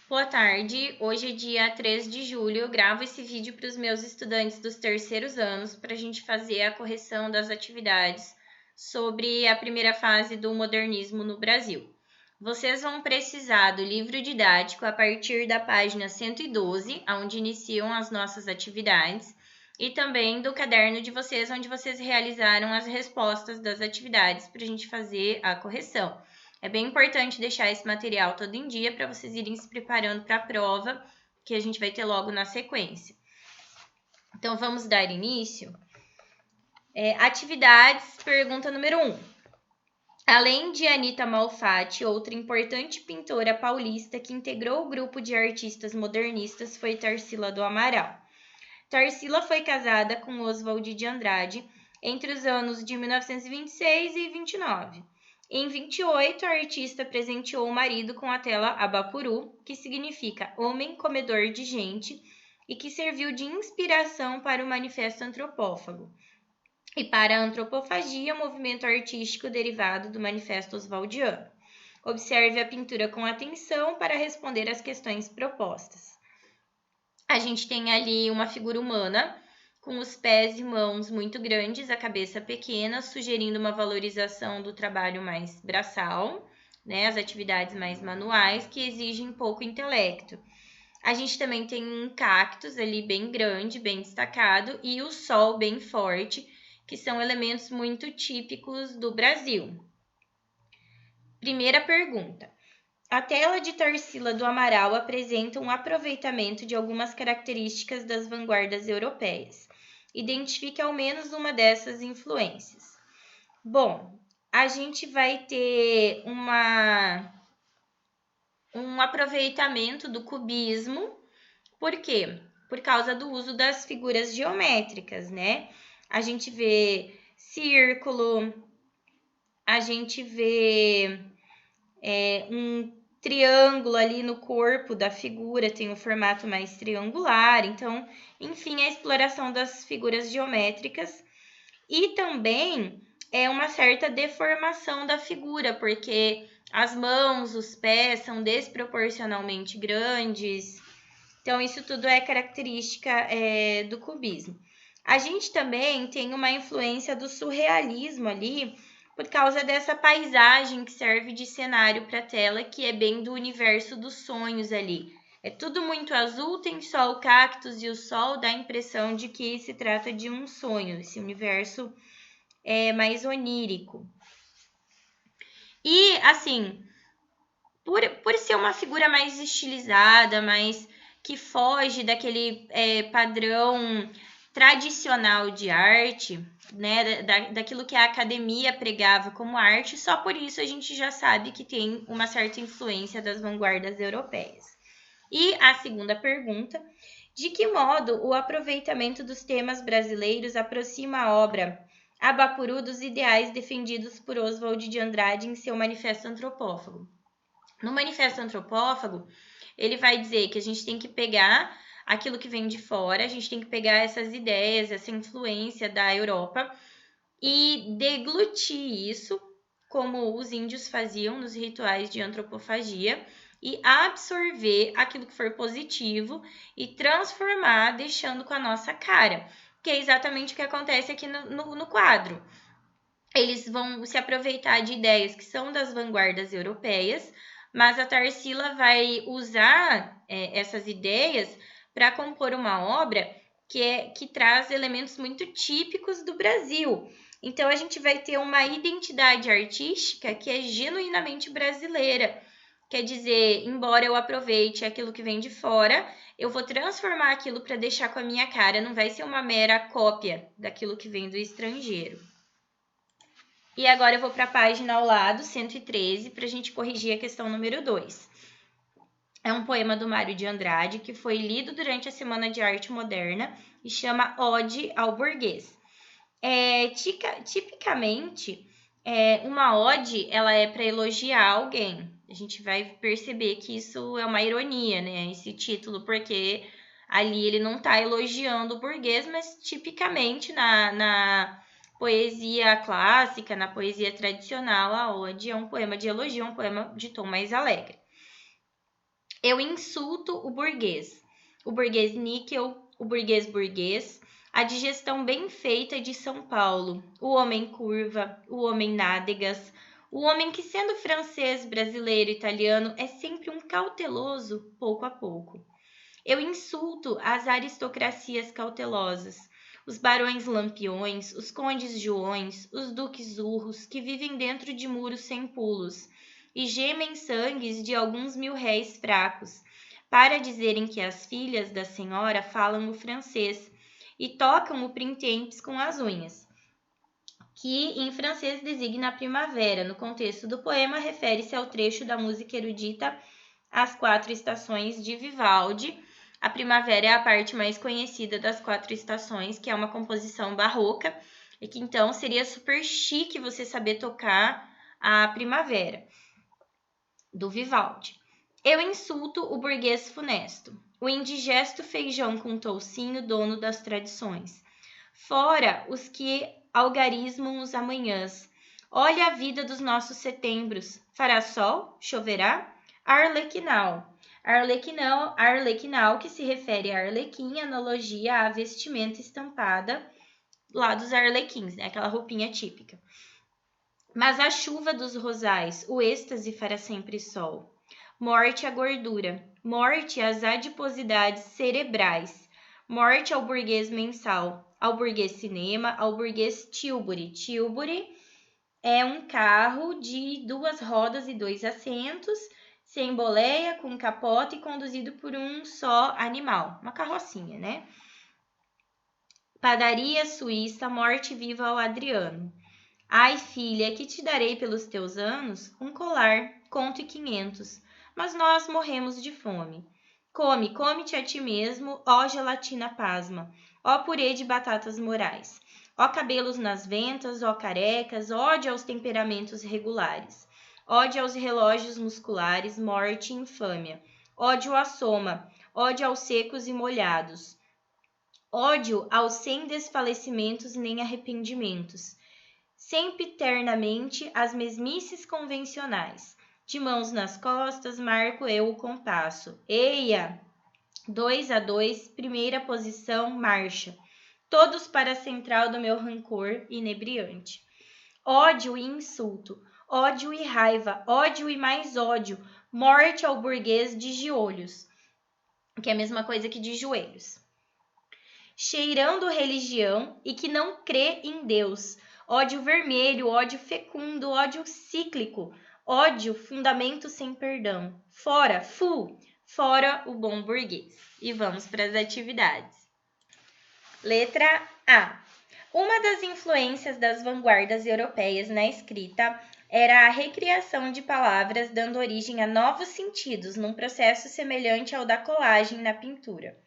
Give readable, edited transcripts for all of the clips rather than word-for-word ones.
Boa tarde, hoje é dia 3 de julho, eu gravo esse vídeo para os meus estudantes dos terceiros anos para a gente fazer a correção das atividades sobre a primeira fase do modernismo no Brasil. Vocês vão precisar do livro didático a partir da página 112, onde iniciam as nossas atividades, e também do caderno de vocês, onde vocês realizaram as respostas das atividades para a gente fazer a correção. É bem importante deixar esse material todo em dia para vocês irem se preparando para a prova, que a gente vai ter logo na sequência. Então, vamos dar início. Atividades, pergunta número 1. Além de Anita Malfatti, outra importante pintora paulista que integrou o grupo de artistas modernistas foi Tarsila do Amaral. Tarsila foi casada com Oswald de Andrade entre os anos de 1926 e 29. Em 28, a artista presenteou o marido com a tela Abapuru, que significa homem comedor de gente, e que serviu de inspiração para o Manifesto Antropófago. E para a antropofagia, movimento artístico derivado do Manifesto Oswaldiano. Observe a pintura com atenção para responder às questões propostas. A gente tem ali uma figura humana, com os pés e mãos muito grandes, a cabeça pequena, sugerindo uma valorização do trabalho mais braçal, né, as atividades mais manuais, que exigem pouco intelecto. A gente também tem um cactus ali bem grande, bem destacado, e o sol bem forte, que são elementos muito típicos do Brasil. Primeira pergunta. A tela de Tarsila do Amaral apresenta um aproveitamento de algumas características das vanguardas europeias. Identifique ao menos uma dessas influências. Bom, a gente vai ter um aproveitamento do cubismo. Por quê? Por causa do uso das figuras geométricas, né? A gente vê círculo, a gente vê um triângulo ali no corpo da figura, tem um formato mais triangular. Então, enfim, a exploração das figuras geométricas e também uma certa deformação da figura, porque as mãos, os pés são desproporcionalmente grandes. Então, isso tudo é característica do cubismo. A gente também tem uma influência do surrealismo ali, por causa dessa paisagem que serve de cenário para a tela, que é bem do universo dos sonhos ali. É tudo muito azul, tem só o cactus e o sol, dá a impressão de que se trata de um sonho, esse universo é mais onírico. E, assim, por ser uma figura mais estilizada, mais que foge daquele padrão tradicional de arte, né, daquilo que a academia pregava como arte, só por isso a gente já sabe que tem uma certa influência das vanguardas europeias. E a segunda pergunta, de que modo o aproveitamento dos temas brasileiros aproxima a obra Abapuru dos ideais defendidos por Oswald de Andrade em seu Manifesto Antropófago? No Manifesto Antropófago, ele vai dizer que a gente tem que pegar aquilo que vem de fora, a gente tem que pegar essas ideias, essa influência da Europa e deglutir isso, como os índios faziam nos rituais de antropofagia, e absorver aquilo que for positivo e transformar, deixando com a nossa cara, que é exatamente o que acontece aqui no quadro. Eles vão se aproveitar de ideias que são das vanguardas europeias, mas a Tarsila vai usar essas ideias para compor uma obra que traz elementos muito típicos do Brasil. Então, a gente vai ter uma identidade artística que é genuinamente brasileira. Quer dizer, embora eu aproveite aquilo que vem de fora, eu vou transformar aquilo para deixar com a minha cara, não vai ser uma mera cópia daquilo que vem do estrangeiro. E agora eu vou para a página ao lado, 113, para a gente corrigir a questão número 2. É um poema do Mário de Andrade que foi lido durante a Semana de Arte Moderna e chama Ode ao Burguês. Tipicamente, uma ode ela é para elogiar alguém. A gente vai perceber que isso é uma ironia, né? Esse título, porque ali ele não está elogiando o burguês, mas tipicamente na poesia clássica, na poesia tradicional, a ode é um poema de elogio, um poema de tom mais alegre. Eu insulto o burguês níquel, o burguês, a digestão bem feita de São Paulo, o homem curva, o homem nádegas, o homem que, sendo francês, brasileiro, italiano, é sempre um cauteloso pouco a pouco. Eu insulto as aristocracias cautelosas, os barões lampiões, os condes joões, os duques urros, que vivem dentro de muros sem pulos, e gemem sangues de alguns mil-réis fracos, para dizerem que as filhas da senhora falam o francês, e tocam o printemps com as unhas, que em francês designa a primavera. No contexto do poema, refere-se ao trecho da música erudita As Quatro Estações de Vivaldi. A primavera é a parte mais conhecida das quatro estações, que é uma composição barroca, e que então seria super chique você saber tocar a primavera, do Vivaldi. Eu insulto o burguês funesto, o indigesto feijão com toucinho, dono das tradições. Fora os que algarismam os amanhãs. Olha a vida dos nossos setembros. Fará sol? Choverá? Arlequinal. Arlequinal, que se refere a arlequim, analogia à vestimenta estampada lá dos arlequins, né? Aquela roupinha típica. Mas a chuva dos rosais, o êxtase fará sempre sol. Morte à gordura, morte às adiposidades cerebrais, morte ao burguês mensal, ao burguês cinema, ao burguês Tilbury. Tilbury é um carro de 2 rodas e 2 assentos, sem boleia, com capota e conduzido por um só animal, uma carrocinha, né? Padaria suíça, morte viva ao Adriano. Ai, filha, que te darei pelos teus anos? Um colar, conto e 500. Mas nós morremos de fome. Come, come-te a ti mesmo, ó gelatina pasma, ó purê de batatas morais, ó cabelos nas ventas, ó carecas, ódio aos temperamentos regulares, ódio aos relógios musculares, morte e infâmia, ódio à soma, ódio aos secos e molhados, ódio aos sem desfalecimentos nem arrependimentos, sempiternamente as mesmices convencionais. De mãos nas costas, marco eu o compasso. Eia! 2 a 2, primeira posição, marcha. Todos para a central do meu rancor inebriante. Ódio e insulto, ódio e raiva, ódio e mais ódio. Morte ao burguês de giolhos, que é a mesma coisa que de joelhos. Cheirando religião e que não crê em Deus. Ódio vermelho, ódio fecundo, ódio cíclico, ódio, fundamento sem perdão. Fora, fora o bom burguês. E vamos para as atividades. Letra A. Uma das influências das vanguardas europeias na escrita era a recriação de palavras dando origem a novos sentidos, num processo semelhante ao da colagem na pintura.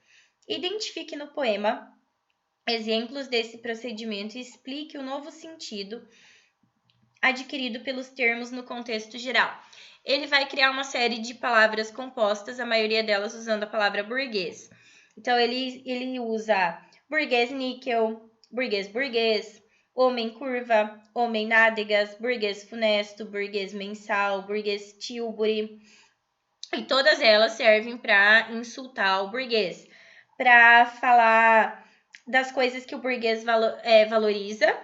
Identifique no poema exemplos desse procedimento e explique o novo sentido adquirido pelos termos no contexto geral. Ele vai criar uma série de palavras compostas, a maioria delas usando a palavra burguês. Então, ele usa burguês níquel, burguês, homem curva, homem nádegas, burguês funesto, burguês mensal, burguês Tilbury. E todas elas servem para insultar o burguês, para falar das coisas que o burguês valoriza,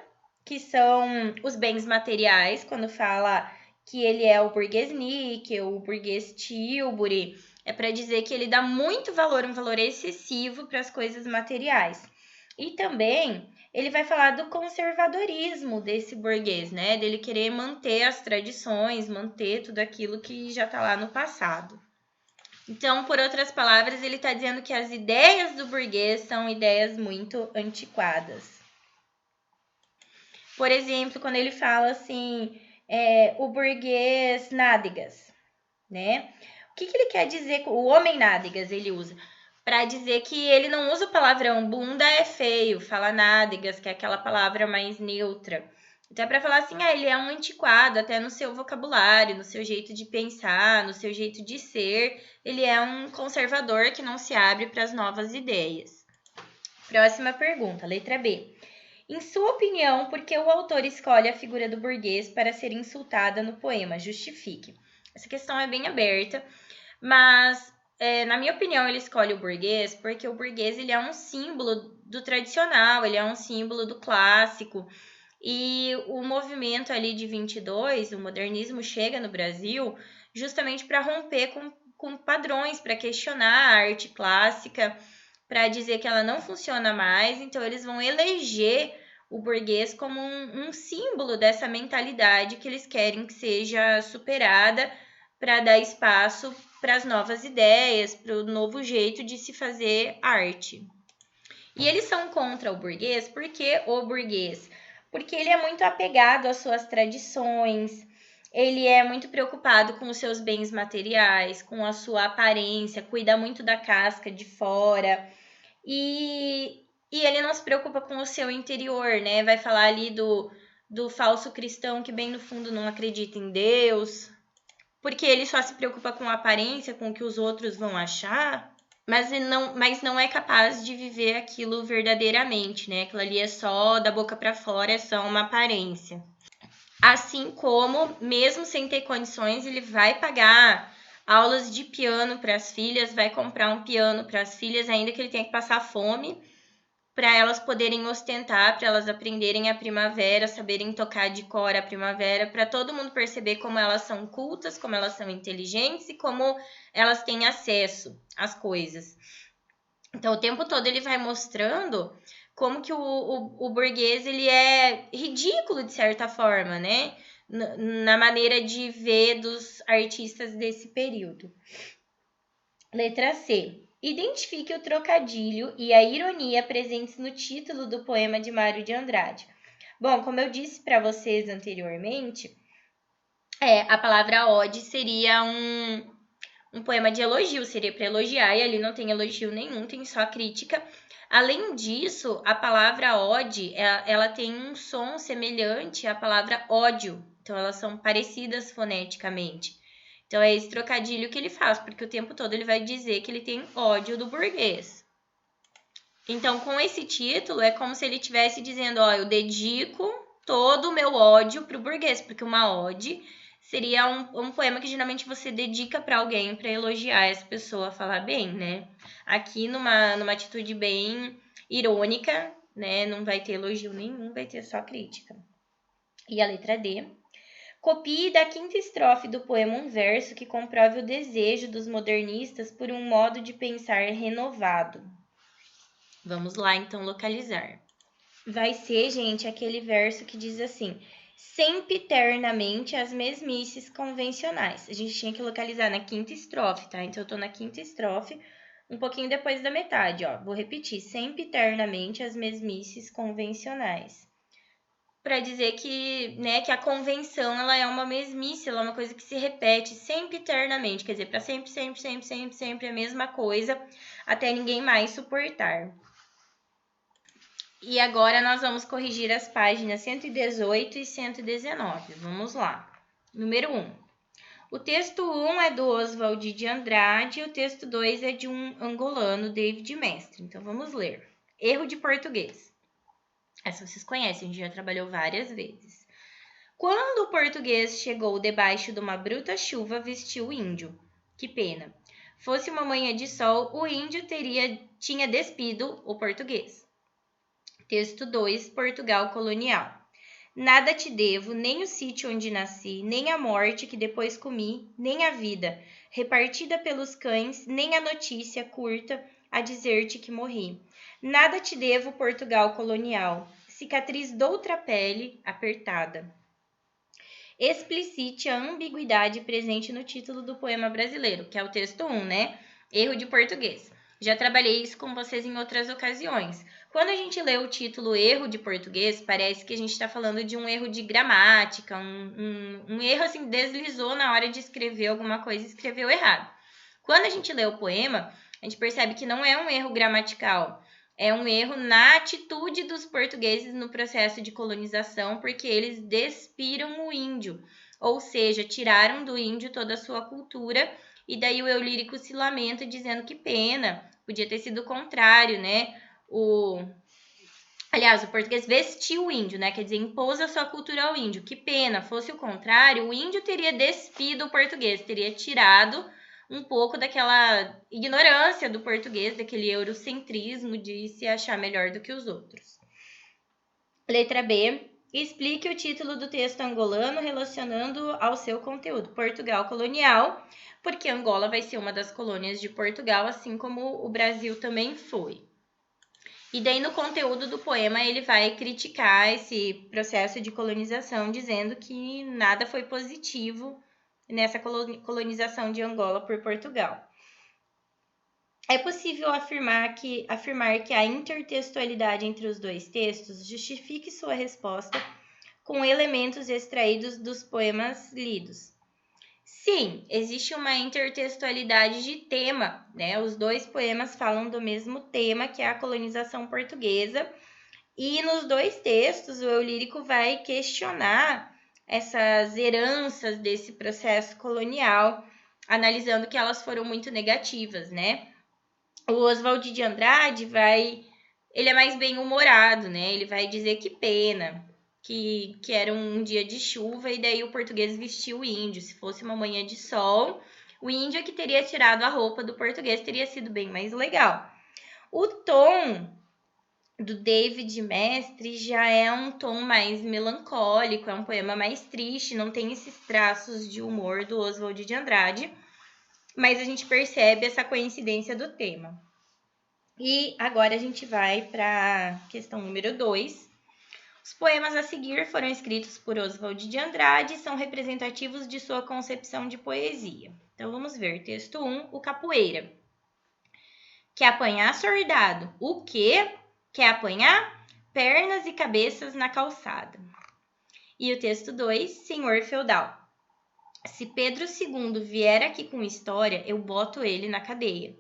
que são os bens materiais, quando fala que ele é o burguês níquel, o burguês Tilbury, é para dizer que ele dá muito valor, um valor excessivo para as coisas materiais. E também ele vai falar do conservadorismo desse burguês, né? Dele querer manter as tradições, manter tudo aquilo que já está lá no passado. Então, por outras palavras, ele está dizendo que as ideias do burguês são ideias muito antiquadas. Por exemplo, quando ele fala assim, o burguês nádegas, né? O que ele quer dizer? O homem nádegas ele usa para dizer que ele não usa o palavrão bunda é feio, fala nádegas, que é aquela palavra mais neutra. Então, é para falar assim, ele é um antiquado, até no seu vocabulário, no seu jeito de pensar, no seu jeito de ser. Ele é um conservador que não se abre para as novas ideias. Próxima pergunta, letra B. Em sua opinião, por que o autor escolhe a figura do burguês para ser insultada no poema? Justifique. Essa questão é bem aberta, mas na minha opinião, ele escolhe o burguês porque o burguês ele é um símbolo do tradicional, ele é um símbolo do clássico. E o movimento ali de 22, o modernismo, chega no Brasil justamente para romper com padrões, para questionar a arte clássica, para dizer que ela não funciona mais. Então, eles vão eleger o burguês como um símbolo dessa mentalidade que eles querem que seja superada para dar espaço para as novas ideias, para o novo jeito de se fazer arte. E eles são contra o burguês porque o burguês, porque ele é muito apegado às suas tradições, ele é muito preocupado com os seus bens materiais, com a sua aparência, cuida muito da casca de fora. E ele não se preocupa com o seu interior, né? Vai falar ali do falso cristão que bem no fundo não acredita em Deus, porque ele só se preocupa com a aparência, com o que os outros vão achar, mas não é capaz de viver aquilo verdadeiramente, né? Aquilo ali é só da boca para fora, é só uma aparência. Assim como, mesmo sem ter condições, ele vai pagar aulas de piano para as filhas, vai comprar um piano para as filhas, ainda que ele tenha que passar fome, para elas poderem ostentar, para elas aprenderem a primavera, saberem tocar de cor a primavera, para todo mundo perceber como elas são cultas, como elas são inteligentes e como elas têm acesso às coisas. Então, o tempo todo ele vai mostrando como que o burguês ele é ridículo de certa forma, né? Na maneira de ver dos artistas desse período. Letra C. Identifique o trocadilho e a ironia presentes no título do poema de Mário de Andrade. Bom, como eu disse para vocês anteriormente, a palavra ode seria um poema de elogio, seria para elogiar, e ali não tem elogio nenhum, tem só crítica. Além disso, a palavra ode, ela tem um som semelhante à palavra ódio, então elas são parecidas foneticamente. Então é esse trocadilho que ele faz, porque o tempo todo ele vai dizer que ele tem ódio do burguês. Então, com esse título, é como se ele estivesse dizendo, ó, eu dedico todo o meu ódio pro burguês, porque uma ode seria um poema que geralmente você dedica para alguém para elogiar essa pessoa, falar bem, né? Aqui numa atitude bem irônica, né? Não vai ter elogio nenhum, vai ter só crítica. E a letra D. Copie da quinta estrofe do poema um verso que comprove o desejo dos modernistas por um modo de pensar renovado. Vamos lá, então, localizar. Vai ser, gente, aquele verso que diz assim: sempiternamente as mesmices convencionais. A gente tinha que localizar na quinta estrofe, tá? Então, eu tô na quinta estrofe, um pouquinho depois da metade, ó. Vou repetir: sempiternamente as mesmices convencionais. Para dizer que, né, que a convenção ela é uma mesmice, ela é uma coisa que se repete sempre eternamente, quer dizer, para sempre, sempre, sempre, sempre, sempre a mesma coisa, até ninguém mais suportar. E agora nós vamos corrigir as páginas 118 e 119. Vamos lá. Número 1. O texto 1 é do Oswald de Andrade e o texto 2 é de um angolano, David Mestre. Então, vamos ler. Erro de português. Essa vocês conhecem, a gente já trabalhou várias vezes. Quando o português chegou debaixo de uma bruta chuva, vestiu o índio. Que pena. Fosse uma manhã de sol, o índio tinha despido o português. Texto 2, Portugal colonial. Nada te devo, nem o sítio onde nasci, nem a morte que depois comi, nem a vida, repartida pelos cães, nem a notícia curta a dizer-te que morri. Nada te devo, Portugal colonial, cicatriz doutra pele apertada. Explicite a ambiguidade presente no título do poema brasileiro, que é o texto 1, né? Erro de português. Já trabalhei isso com vocês em outras ocasiões. Quando a gente lê o título erro de português, parece que a gente está falando de um erro de gramática, um erro assim, deslizou na hora de escrever alguma coisa e escreveu errado. Quando a gente lê o poema, a gente percebe que não é um erro gramatical, é um erro na atitude dos portugueses no processo de colonização, porque eles despiram o índio, ou seja, tiraram do índio toda a sua cultura, e daí o eu lírico se lamenta dizendo que pena, podia ter sido o contrário, né? Aliás, o português vestiu o índio, né? Quer dizer, impôs a sua cultura ao índio. Que pena, fosse o contrário, o índio teria despido o português, teria tirado um pouco daquela ignorância do português, daquele eurocentrismo de se achar melhor do que os outros. Letra B. Explique o título do texto angolano relacionando ao seu conteúdo. Portugal colonial, porque Angola vai ser uma das colônias de Portugal, assim como o Brasil também foi. E daí no conteúdo do poema ele vai criticar esse processo de colonização, dizendo que nada foi positivo nessa colonização de Angola por Portugal. É possível afirmar que a intertextualidade entre os dois textos justifique sua resposta com elementos extraídos dos poemas lidos. Sim, existe uma intertextualidade de tema, né? Os dois poemas falam do mesmo tema, que é a colonização portuguesa, e nos dois textos o eu lírico vai questionar essas heranças desse processo colonial, analisando que elas foram muito negativas, né? O Oswald de Andrade ele é mais bem-humorado, né? Ele vai dizer que pena, que era um dia de chuva e daí o português vestiu o índio. Se fosse uma manhã de sol, o índio que teria tirado a roupa do português teria sido bem mais legal. O tom do David Mestre já é um tom mais melancólico, é um poema mais triste, não tem esses traços de humor do Oswald de Andrade, mas a gente percebe essa coincidência do tema. E agora a gente vai para a questão número 2. Os poemas a seguir foram escritos por Oswald de Andrade e são representativos de sua concepção de poesia. Então vamos ver. Texto 1, o Capoeira. Quer apanhar, soldado? O quê? Quer apanhar? Pernas e cabeças na calçada. E o texto 2, Senhor Feudal. Se Pedro II vier aqui com história, eu boto ele na cadeia.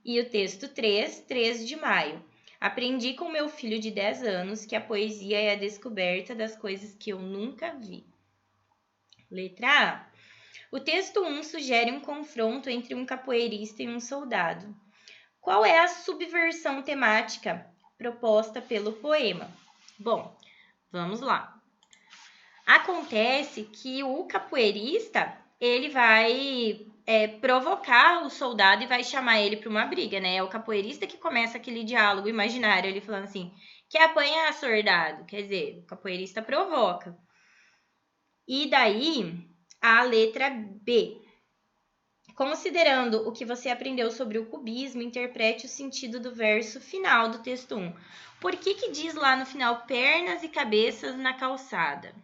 E o texto 3, 3 de maio. Aprendi com meu filho de 10 anos que a poesia é a descoberta das coisas que eu nunca vi. Letra A. O texto 1 sugere um confronto entre um capoeirista e um soldado. Qual é a subversão temática proposta pelo poema? Bom, vamos lá. Acontece que o capoeirista, ele vai provocar o soldado e vai chamar ele para uma briga, né? É o capoeirista que começa aquele diálogo imaginário, ele falando assim, quer apanhar, soldado? Quer dizer, o capoeirista provoca. E daí, a letra B. Considerando o que você aprendeu sobre o cubismo, interprete o sentido do verso final do texto 1. Por que diz lá no final pernas e cabeças na calçada?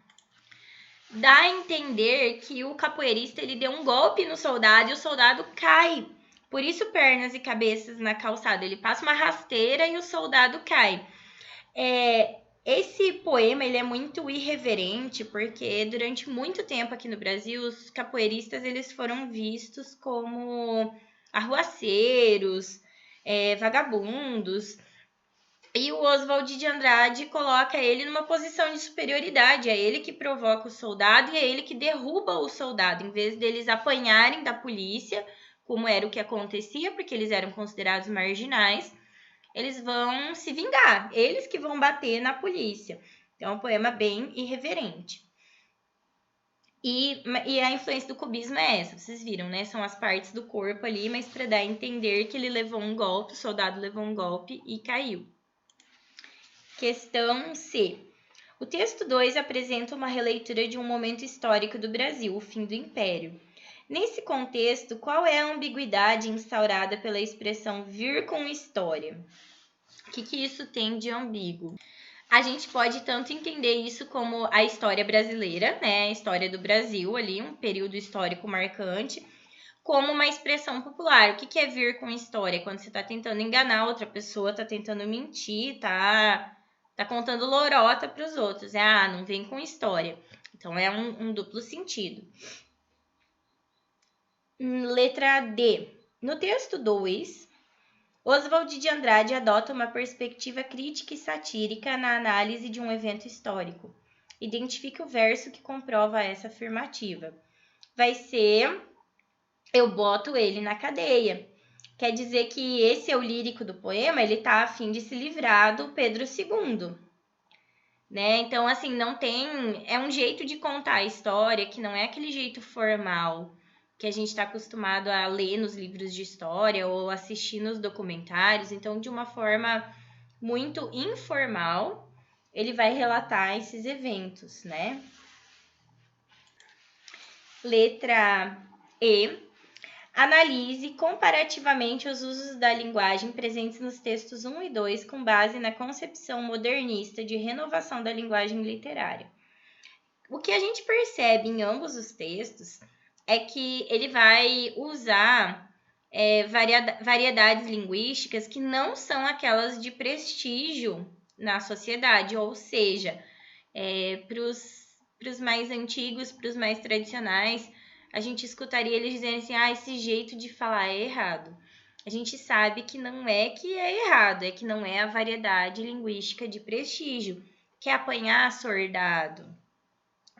Dá a entender que o capoeirista ele deu um golpe no soldado e o soldado cai. Por isso pernas e cabeças na calçada. Ele passa uma rasteira e o soldado cai. Esse poema ele é muito irreverente porque durante muito tempo aqui no Brasil os capoeiristas eles foram vistos como arruaceiros, vagabundos. E o Oswald de Andrade coloca ele numa posição de superioridade. É ele que provoca o soldado e é ele que derruba o soldado. Em vez deles apanharem da polícia, como era o que acontecia, porque eles eram considerados marginais, eles vão se vingar. Eles que vão bater na polícia. Então, é um poema bem irreverente. E a influência do cubismo é essa, vocês viram, né? São as partes do corpo ali, mas para dar a entender que ele levou um golpe, o soldado levou um golpe e caiu. Questão C. O texto 2 apresenta uma releitura de um momento histórico do Brasil, o fim do Império. Nesse contexto, qual é a ambiguidade instaurada pela expressão vir com história? O que isso tem de ambíguo? A gente pode tanto entender isso como a história brasileira, né? A história do Brasil ali, um período histórico marcante, como uma expressão popular. O que é vir com história? Quando você está tentando enganar outra pessoa, está tentando mentir, tá contando lorota para os outros. Não vem com história. Então, é um duplo sentido. Letra D. No texto 2, Oswald de Andrade adota uma perspectiva crítica e satírica na análise de um evento histórico. Identifique o verso que comprova essa afirmativa. Vai ser, eu boto ele na cadeia. Quer dizer que esse eu lírico do poema, ele tá a fim de se livrar do Pedro II. Né? Então, assim, não tem... É um jeito de contar a história que não é aquele jeito formal, que a gente está acostumado a ler nos livros de história ou assistir nos documentários. Então, de uma forma muito informal, ele vai relatar esses eventos, né? Letra E. Analise comparativamente os usos da linguagem presentes nos textos 1 e 2 com base na concepção modernista de renovação da linguagem literária. O que a gente percebe em ambos os textos é que ele vai usar variedades linguísticas que não são aquelas de prestígio na sociedade, ou seja, para os mais antigos, para os mais tradicionais, a gente escutaria eles dizendo assim, esse jeito de falar é errado. A gente sabe que não é que é errado, é que não é a variedade linguística de prestígio, que é apanhar soldado,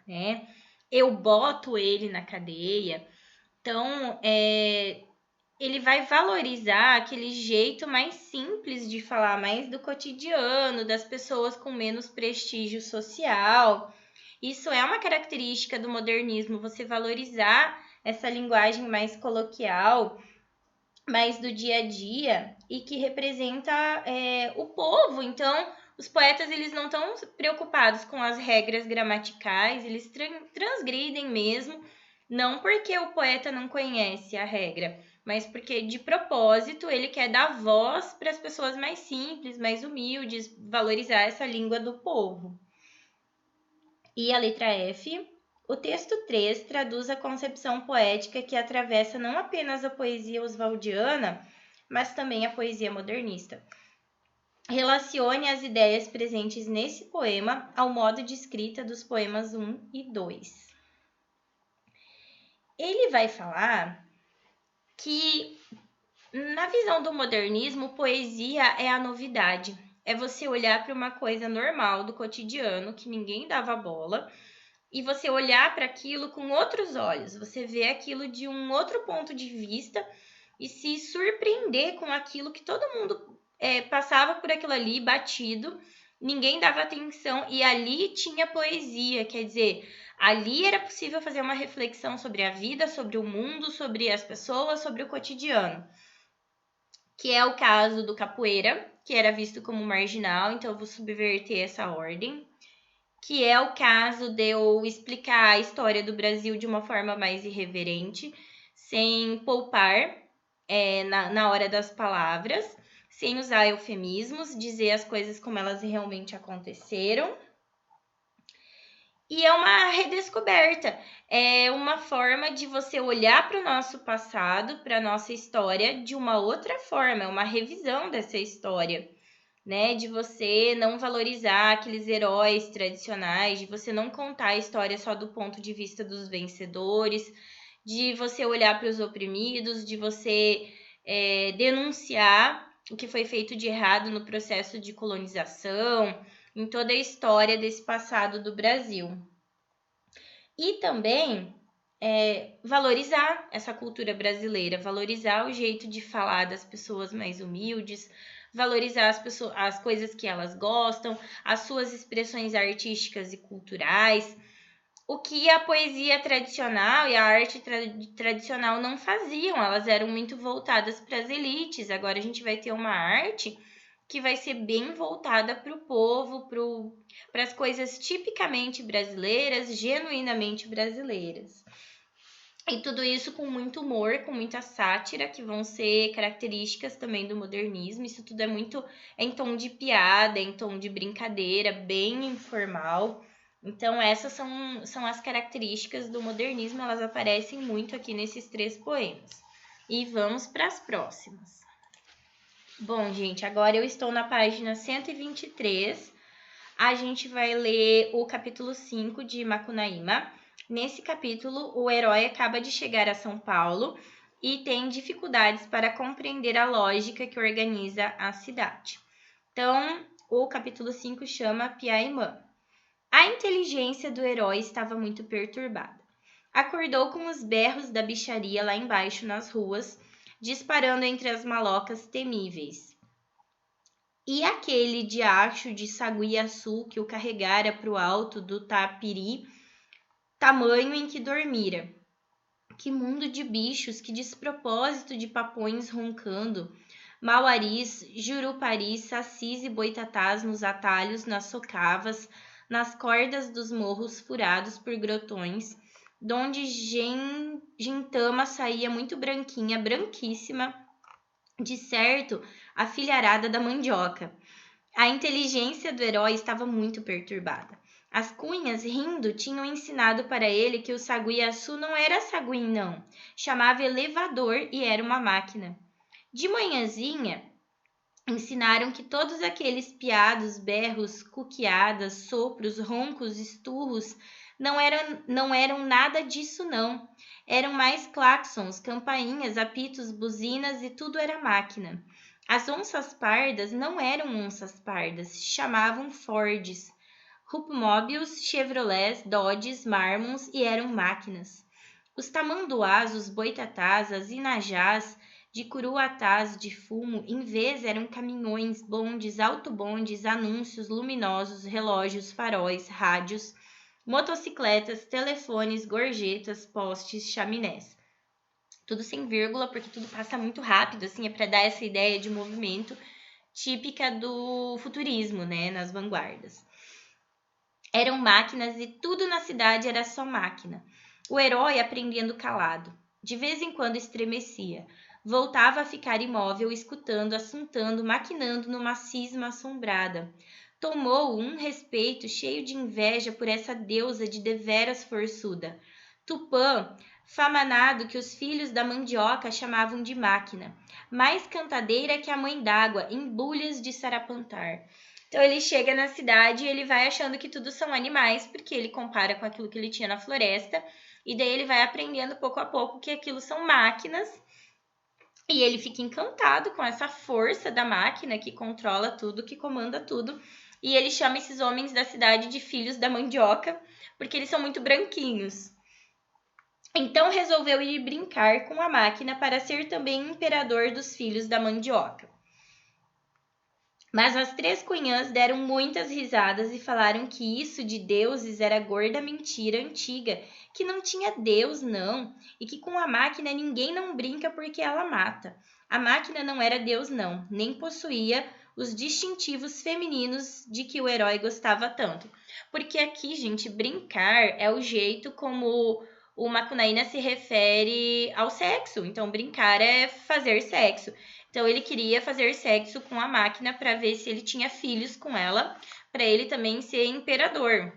né? Eu boto ele na cadeia. Então, ele vai valorizar aquele jeito mais simples de falar, mais do cotidiano, das pessoas com menos prestígio social. Isso é uma característica do modernismo, você valorizar essa linguagem mais coloquial, mais do dia a dia e que representa o povo. Então, os poetas eles não estão preocupados com as regras gramaticais, eles transgridem mesmo, não porque o poeta não conhece a regra, mas porque de propósito ele quer dar voz para as pessoas mais simples, mais humildes, valorizar essa língua do povo. E a letra F. O texto 3 traduz a concepção poética que atravessa não apenas a poesia oswaldiana, mas também a poesia modernista. Relacione as ideias presentes nesse poema ao modo de escrita dos poemas 1 e 2. Ele vai falar que, na visão do modernismo, poesia é a novidade. É você olhar para uma coisa normal do cotidiano que ninguém dava bola e você olhar para aquilo com outros olhos, você vê aquilo de um outro ponto de vista e se surpreender com aquilo que todo mundo passava por aquilo ali batido, ninguém dava atenção e ali tinha poesia, quer dizer, ali era possível fazer uma reflexão sobre a vida, sobre o mundo, sobre as pessoas, sobre o cotidiano. Que é o caso do capoeira, que era visto como marginal, então eu vou subverter essa ordem. Que é o caso de eu explicar a história do Brasil de uma forma mais irreverente, sem poupar na hora das palavras, sem usar eufemismos, dizer as coisas como elas realmente aconteceram. E é uma redescoberta, é uma forma de você olhar para o nosso passado, para a nossa história de uma outra forma, é uma revisão dessa história, né? De você não valorizar aqueles heróis tradicionais, de você não contar a história só do ponto de vista dos vencedores, de você olhar para os oprimidos, de você denunciar o que foi feito de errado no processo de colonização, em toda a história desse passado do Brasil. E também valorizar essa cultura brasileira, valorizar o jeito de falar das pessoas mais humildes, valorizar as coisas que elas gostam, as suas expressões artísticas e culturais, o que a poesia tradicional e a arte tradicional não faziam, elas eram muito voltadas para as elites. Agora a gente vai ter uma arte que vai ser bem voltada para o povo, para as coisas tipicamente brasileiras, genuinamente brasileiras. E tudo isso com muito humor, com muita sátira, que vão ser características também do modernismo. Isso tudo é em tom de piada, em tom de brincadeira, bem informal. Então, essas são as características do modernismo, elas aparecem muito aqui nesses 3 poemas. E vamos para as próximas. Bom, gente, agora eu estou na página 123. A gente vai ler o capítulo 5 de Macunaíma. Nesse capítulo, o herói acaba de chegar a São Paulo e tem dificuldades para compreender a lógica que organiza a cidade. Então, o capítulo 5 chama Piaimã. A inteligência do herói estava muito perturbada. Acordou com os berros da bicharia lá embaixo nas ruas, disparando entre as malocas temíveis. E aquele diacho de Saguiaçu que o carregara para o alto do Tapiri, tamanho em que dormira. Que mundo de bichos, que despropósito de papões roncando, mauaris, juruparis, sacis e boitatás nos atalhos, nas socavas, nas cordas dos morros furados por grotões, donde gintama saía muito branquinha, branquíssima, de certo, a filharada da mandioca. A inteligência do herói estava muito perturbada. As cunhas, rindo, tinham ensinado para ele que o saguiaçu não era saguim, não. Chamava elevador e era uma máquina. De manhãzinha, ensinaram que todos aqueles piados, berros, cuqueadas, sopros, roncos, esturros não eram nada disso, não. Eram mais claxons, campainhas, apitos, buzinas e tudo era máquina. As onças pardas não eram onças pardas, se chamavam Fords, Hupmobiles, Chevrolets, Dodges, Marmons e eram máquinas. Os tamanduás, os boitatás, as inajás, de curuatás de fumo, em vez eram caminhões, bondes, autobondes, anúncios luminosos, relógios, faróis, rádios, motocicletas, telefones, gorjetas, postes, chaminés. Tudo sem vírgula, porque tudo passa muito rápido, assim, é para dar essa ideia de movimento típica do futurismo, né, nas vanguardas. Eram máquinas e tudo na cidade era só máquina. O herói aprendendo calado. De vez em quando estremecia. Voltava a ficar imóvel, escutando, assuntando, maquinando numa cisma assombrada. Tomou um respeito cheio de inveja por essa deusa de deveras forçuda. Tupã, famanado que os filhos da mandioca chamavam de máquina. Mais cantadeira que a mãe d'água, em bulhas de sarapantar. Então ele chega na cidade e ele vai achando que tudo são animais, porque ele compara com aquilo que ele tinha na floresta, e daí ele vai aprendendo pouco a pouco que aquilo são máquinas, e ele fica encantado com essa força da máquina que controla tudo, que comanda tudo, e ele chama esses homens da cidade de filhos da mandioca, porque eles são muito branquinhos. Então resolveu ir brincar com a máquina para ser também imperador dos filhos da mandioca. Mas as três cunhãs deram muitas risadas e falaram que isso de deuses era gorda mentira antiga, que não tinha Deus, não, e que com a máquina ninguém não brinca porque ela mata. A máquina não era Deus, não, nem possuía os distintivos femininos de que o herói gostava tanto. Porque aqui, gente, brincar é o jeito como o Macunaíma se refere ao sexo. Então, brincar é fazer sexo. Então, ele queria fazer sexo com a máquina para ver se ele tinha filhos com ela, para ele também ser imperador,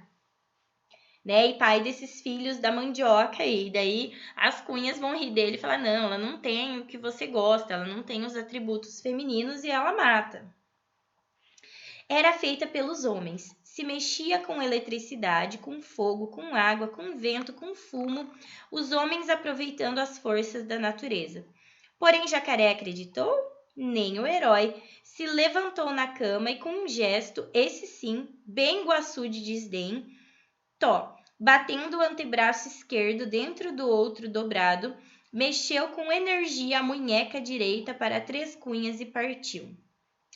né? E pai desses filhos da mandioca aí. Daí, as cunhas vão rir dele e falar, não, ela não tem o que você gosta, ela não tem os atributos femininos e ela mata. Era feita pelos homens, se mexia com eletricidade, com fogo, com água, com vento, com fumo, os homens aproveitando as forças da natureza. Porém, Jacaré acreditou? Nem o herói. Se levantou na cama e com um gesto, esse sim, bem guaçu de desdém, batendo o antebraço esquerdo dentro do outro dobrado, mexeu com energia a munheca direita para três cunhas e partiu.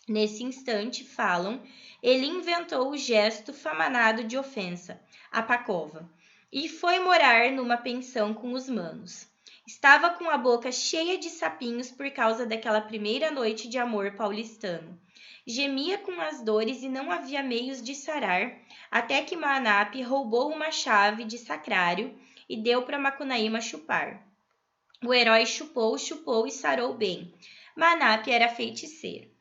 Nesse instante, falam, ele inventou o gesto famanado de ofensa, a pacova, e foi morar numa pensão com os manos. Estava com a boca cheia de sapinhos por causa daquela primeira noite de amor paulistano. Gemia com as dores e não havia meios de sarar, até que Manap roubou uma chave de sacrário e deu para Macunaíma chupar. O herói chupou e sarou bem. Manap era feiticeiro.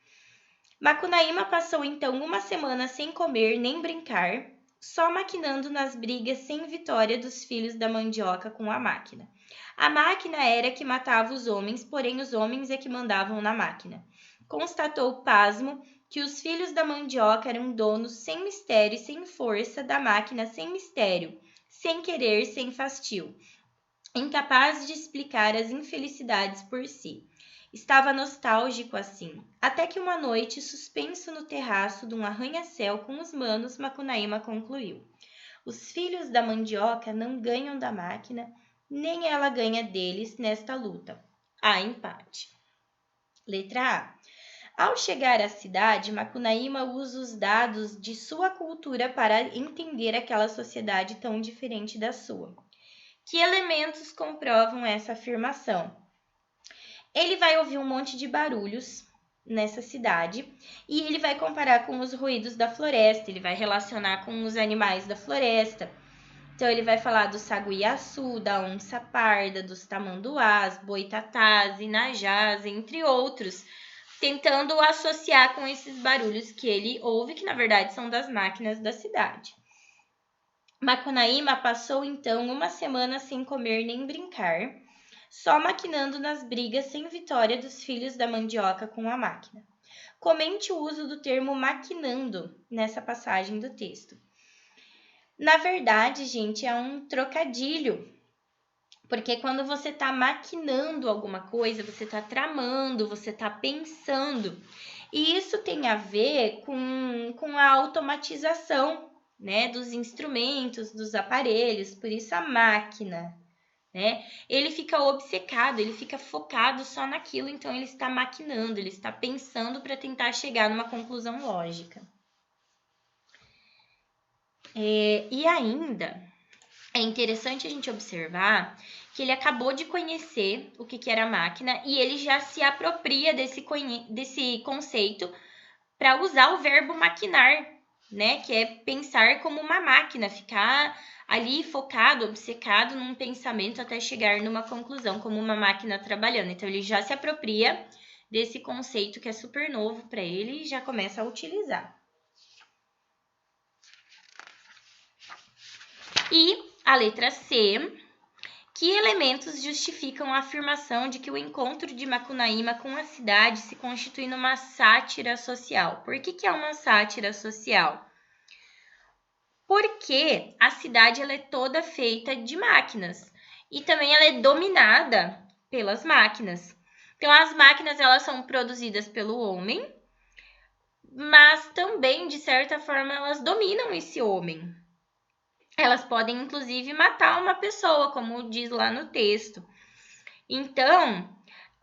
Macunaíma passou então uma semana sem comer nem brincar, só maquinando nas brigas sem vitória dos filhos da mandioca com a máquina. A máquina era que matava os homens, porém os homens é que mandavam na máquina. Constatou pasmo que os filhos da mandioca eram donos sem mistério e sem força da máquina sem mistério, sem querer, sem fastio, incapazes de explicar as infelicidades por si. Estava nostálgico assim, até que uma noite, suspenso no terraço de um arranha-céu com os manos, Macunaíma concluiu. Os filhos da mandioca não ganham da máquina, nem ela ganha deles nesta luta. Há empate. Letra A. Ao chegar à cidade, Macunaíma usa os dados de sua cultura para entender aquela sociedade tão diferente da sua. Que elementos comprovam essa afirmação? Ele vai ouvir um monte de barulhos nessa cidade e ele vai comparar com os ruídos da floresta, ele vai relacionar com os animais da floresta. Então, ele vai falar do saguiaçu, da onça parda, dos tamanduás, boitatás, inajás, entre outros, tentando associar com esses barulhos que ele ouve, que na verdade são das máquinas da cidade. Macunaíma passou então uma semana sem comer nem brincar, só maquinando nas brigas sem vitória dos filhos da mandioca com a máquina. Comente o uso do termo maquinando nessa passagem do texto. Na verdade, gente, é um trocadilho, porque quando você está maquinando alguma coisa, você está tramando, você está pensando. E isso tem a ver com a automatização, né, dos instrumentos, dos aparelhos, por isso a máquina, né? Ele fica obcecado, ele fica focado só naquilo, então ele está maquinando, ele está pensando para tentar chegar numa conclusão lógica. E ainda é interessante a gente observar que ele acabou de conhecer o que era máquina e ele já se apropria desse conceito para usar o verbo maquinar, né? Que é pensar como uma máquina, ficar ali focado, obcecado num pensamento até chegar numa conclusão, como uma máquina trabalhando. Então, ele já se apropria desse conceito que é super novo para ele e já começa a utilizar. E a letra C, que elementos justificam a afirmação de que o encontro de Macunaíma com a cidade se constitui numa sátira social? Por que é uma sátira social? Porque a cidade ela é toda feita de máquinas e também ela é dominada pelas máquinas. Então, as máquinas elas são produzidas pelo homem, mas também, de certa forma, elas dominam esse homem. Elas podem, inclusive, matar uma pessoa, como diz lá no texto. Então,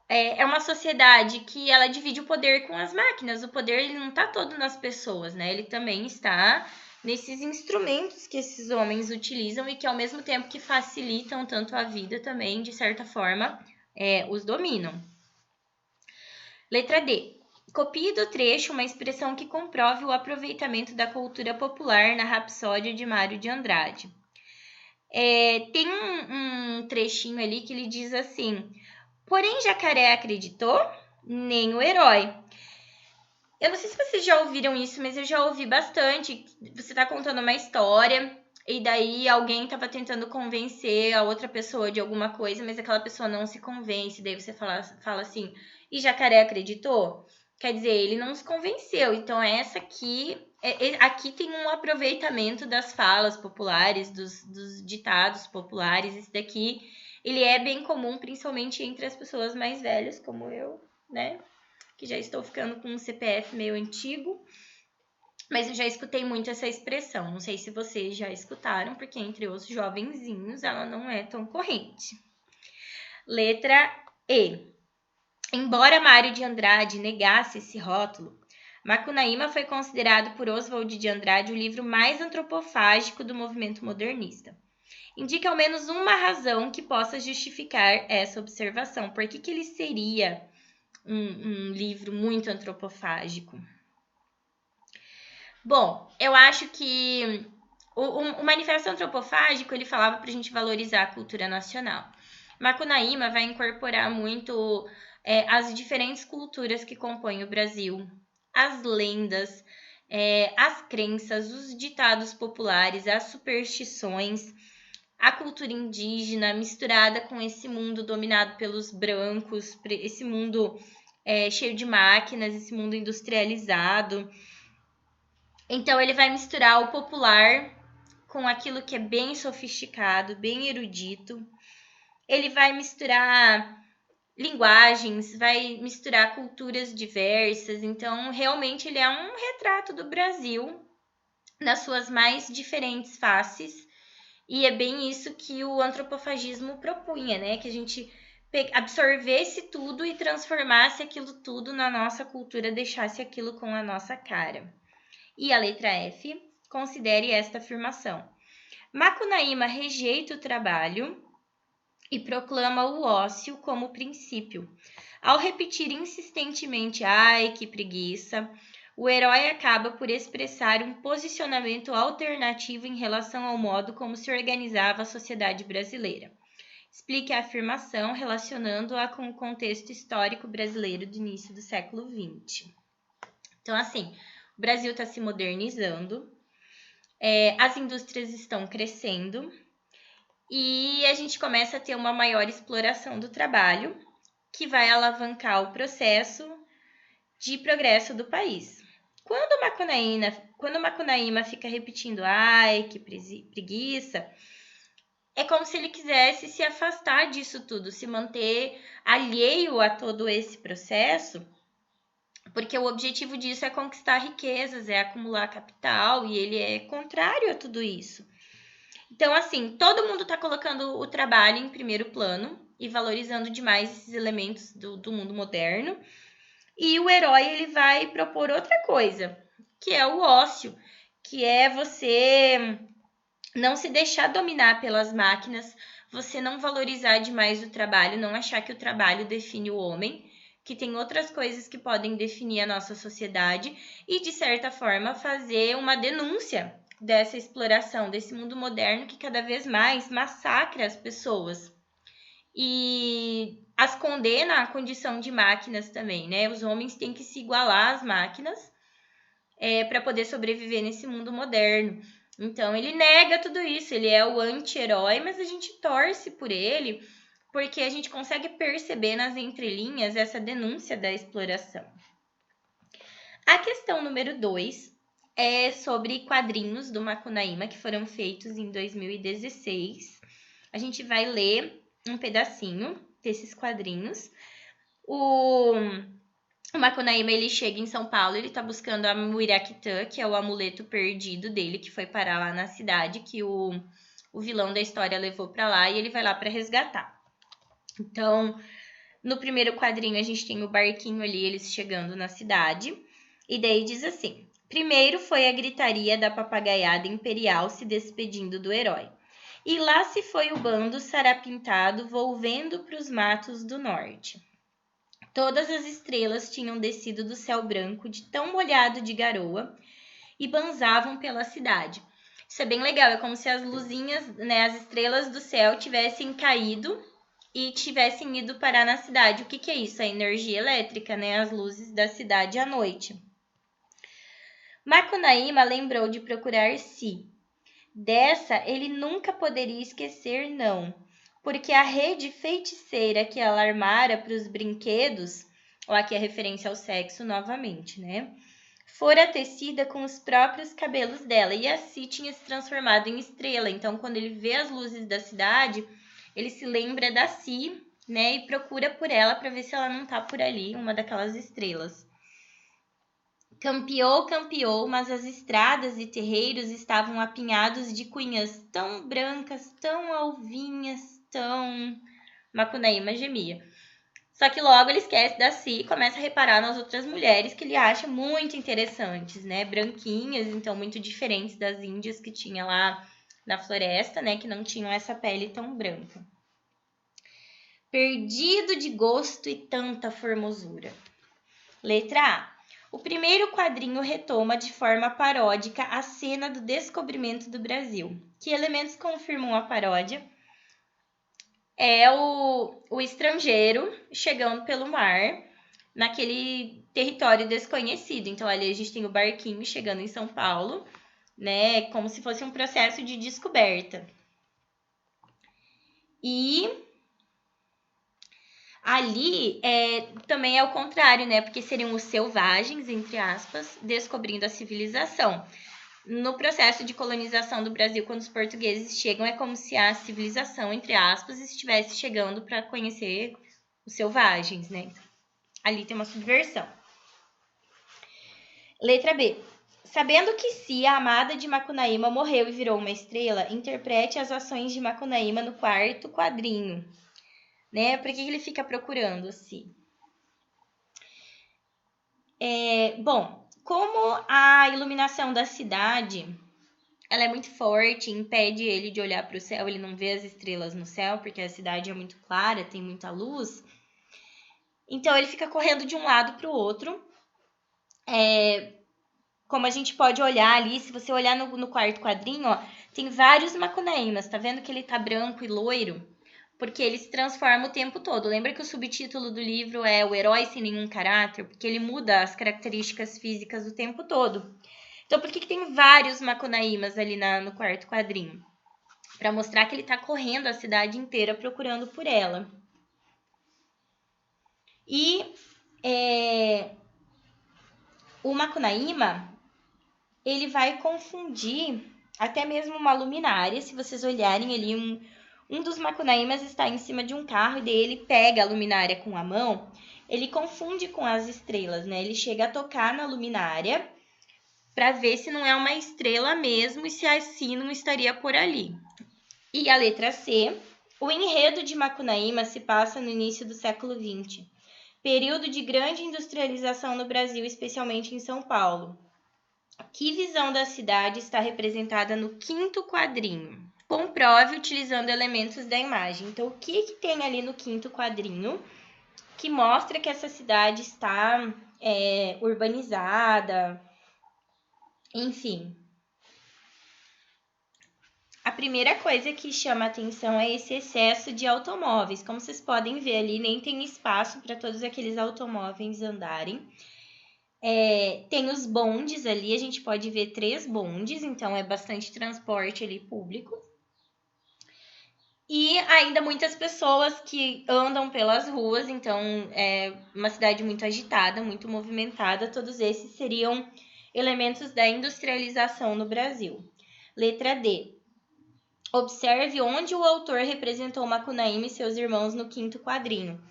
é uma sociedade que ela divide o poder com as máquinas. O poder ele não está todo nas pessoas, né? Ele também está nesses instrumentos que esses homens utilizam e que, ao mesmo tempo que facilitam tanto a vida, também, de certa forma, os dominam. Letra D. Copie do trecho uma expressão que comprove o aproveitamento da cultura popular na Rapsódia de Mário de Andrade. Tem um trechinho ali que ele diz assim: porém, Jacaré acreditou? Nem o herói. Eu não sei se vocês já ouviram isso, mas eu já ouvi bastante. Você tá contando uma história e daí alguém tava tentando convencer a outra pessoa de alguma coisa, mas aquela pessoa não se convence. Daí você fala assim, e Jacaré acreditou? Quer dizer, ele não se convenceu. Então, essa aqui... aqui tem um aproveitamento das falas populares, dos ditados populares. Esse daqui, ele é bem comum, principalmente entre as pessoas mais velhas, como eu, né? Que já estou ficando com um CPF meio antigo. Mas eu já escutei muito essa expressão. Não sei se vocês já escutaram, porque entre os jovenzinhos ela não é tão corrente. Letra E. Embora Mário de Andrade negasse esse rótulo, Macunaíma foi considerado por Oswald de Andrade o livro mais antropofágico do movimento modernista. Indique ao menos uma razão que possa justificar essa observação. Por que ele seria um livro muito antropofágico? Bom, eu acho que o Manifesto Antropofágico ele falava para a gente valorizar a cultura nacional. Macunaíma vai incorporar muito as diferentes culturas que compõem o Brasil, as lendas, as crenças, os ditados populares, as superstições, a cultura indígena misturada com esse mundo dominado pelos brancos, esse mundo cheio de máquinas, esse mundo industrializado. Então, ele vai misturar o popular com aquilo que é bem sofisticado, bem erudito. Ele vai misturar linguagens, vai misturar culturas diversas. Então, realmente, ele é um retrato do Brasil nas suas mais diferentes faces. E é bem isso que o antropofagismo propunha, né? Que a gente absorvesse tudo e transformasse aquilo tudo na nossa cultura, deixasse aquilo com a nossa cara. E a letra F, considere esta afirmação. Macunaíma rejeita o trabalho e proclama o ócio como princípio. Ao repetir insistentemente "ai, que preguiça", o herói acaba por expressar um posicionamento alternativo em relação ao modo como se organizava a sociedade brasileira. Explique a afirmação relacionando-a com o contexto histórico brasileiro do início do século XX. Então, assim, o Brasil está se modernizando, as indústrias estão crescendo e a gente começa a ter uma maior exploração do trabalho, que vai alavancar o processo de progresso do país. Quando o Macunaíma fica repetindo "ai, que preguiça", é como se ele quisesse se afastar disso tudo, se manter alheio a todo esse processo, porque o objetivo disso é conquistar riquezas, é acumular capital, e ele é contrário a tudo isso. Então, assim, todo mundo está colocando o trabalho em primeiro plano e valorizando demais esses elementos do mundo moderno. E o herói, ele vai propor outra coisa, que é o ócio, que é você não se deixar dominar pelas máquinas, você não valorizar demais o trabalho, não achar que o trabalho define o homem, que tem outras coisas que podem definir a nossa sociedade e, de certa forma, fazer uma denúncia dessa exploração, desse mundo moderno que cada vez mais massacra as pessoas e as condena à condição de máquinas também, né? Os homens têm que se igualar às máquinas para poder sobreviver nesse mundo moderno. Então, ele nega tudo isso, ele é o anti-herói, mas a gente torce por ele porque a gente consegue perceber nas entrelinhas essa denúncia da exploração. A questão número 2 é sobre quadrinhos do Macunaíma que foram feitos em 2016. A gente vai ler um pedacinho desses quadrinhos. O Macunaíma, ele chega em São Paulo, ele tá buscando a Muiraquitã, que é o amuleto perdido dele, que foi parar lá na cidade, que o vilão da história levou para lá, e ele vai lá para resgatar. Então, no primeiro quadrinho, a gente tem o barquinho ali, eles chegando na cidade, e daí diz assim: primeiro foi a gritaria da papagaiada imperial se despedindo do herói. E lá se foi o bando sarapintado volvendo para os matos do norte. Todas as estrelas tinham descido do céu branco de tão molhado de garoa e banzavam pela cidade. Isso é bem legal, é como se as luzinhas, né, as estrelas do céu tivessem caído e tivessem ido parar na cidade. O que é isso? A energia elétrica, né? As luzes da cidade à noite. Macunaíma lembrou de procurar Si. Dessa ele nunca poderia esquecer, não, porque a rede feiticeira que ela armara para os brinquedos, ou aqui a referência ao sexo novamente, né? Fora tecida com os próprios cabelos dela, e a Si tinha se transformado em estrela. Então, quando ele vê as luzes da cidade, ele se lembra da Si, né? E procura por ela para ver se ela não tá por ali, uma daquelas estrelas. Campeou, mas as estradas e terreiros estavam apinhados de cunhãs tão brancas, tão alvinhas, tão... Macunaíma gemia. Só que logo ele esquece da Si e começa a reparar nas outras mulheres que ele acha muito interessantes, né? Branquinhas, então muito diferentes das índias que tinha lá na floresta, né? Que não tinham essa pele tão branca. Perdido de gosto e tanta formosura. Letra A. O primeiro quadrinho retoma de forma paródica a cena do descobrimento do Brasil. Que elementos confirmam a paródia? É o estrangeiro chegando pelo mar naquele território desconhecido. Então, ali a gente tem o barquinho chegando em São Paulo, né? Como se fosse um processo de descoberta. E ali também é o contrário, né? Porque seriam os selvagens, entre aspas, descobrindo a civilização. No processo de colonização do Brasil, quando os portugueses chegam, é como se a civilização, entre aspas, estivesse chegando para conhecer os selvagens, né? Ali tem uma subversão. Letra B. Sabendo que Si, a amada de Macunaíma, morreu e virou uma estrela, interprete as ações de Macunaíma no quarto quadrinho. Né? Por que ele fica procurando Si? Bom, como a iluminação da cidade ela é muito forte, impede ele de olhar para o céu, ele não vê as estrelas no céu, porque a cidade é muito clara, tem muita luz. Então, ele fica correndo de um lado para o outro. Como a gente pode olhar ali, se você olhar no quarto quadrinho, ó, tem vários Macunaímas. Tá vendo que ele tá branco e loiro? Porque ele se transforma o tempo todo. Lembra que o subtítulo do livro é O Herói Sem Nenhum Caráter? Porque ele muda as características físicas o tempo todo. Então, por que tem vários Macunaímas ali no quarto quadrinho? Para mostrar que ele tá correndo a cidade inteira procurando por ela. E o Macunaíma, ele vai confundir até mesmo uma luminária. Se vocês olharem ali, um dos Macunaímas está em cima de um carro e daí ele pega a luminária com a mão. Ele confunde com as estrelas, né? Ele chega a tocar na luminária para ver se não é uma estrela mesmo e se assim não estaria por ali. E a letra C, o enredo de Macunaíma se passa no início do século XX, período de grande industrialização no Brasil, especialmente em São Paulo. Que visão da cidade está representada no quinto quadrinho? Comprove utilizando elementos da imagem. Então, o que tem ali no quinto quadrinho que mostra que essa cidade está urbanizada? Enfim. A primeira coisa que chama a atenção é esse excesso de automóveis. Como vocês podem ver ali, nem tem espaço para todos aqueles automóveis andarem. Tem os bondes ali, a gente pode ver 3 bondes, então é bastante transporte ali público. E ainda muitas pessoas que andam pelas ruas, então é uma cidade muito agitada, muito movimentada. Todos esses seriam elementos da industrialização no Brasil. Letra D. Observe onde o autor representou Macunaíma e seus irmãos no quinto quadrinho.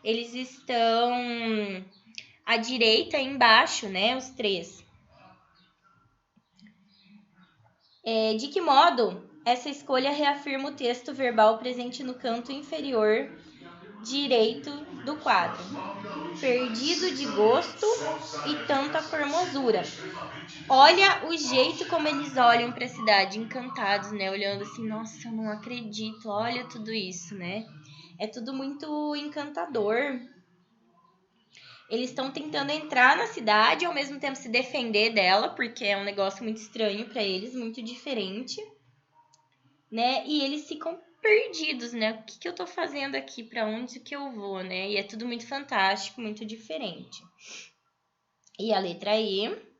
Eles estão à direita e embaixo, né? Os 3. De que modo essa escolha reafirma o texto verbal presente no canto inferior direito do quadro? Perdido de gosto e tanta formosura. Olha o jeito como eles olham para a cidade, encantados, né? Olhando assim, nossa, eu não acredito, olha tudo isso, né? É tudo muito encantador. Eles estão tentando entrar na cidade e ao mesmo tempo se defender dela, porque é um negócio muito estranho para eles, muito diferente, né? E eles ficam perdidos, né? O que eu tô fazendo aqui? Para onde que eu vou, né? E é tudo muito fantástico, muito diferente. E a letra E.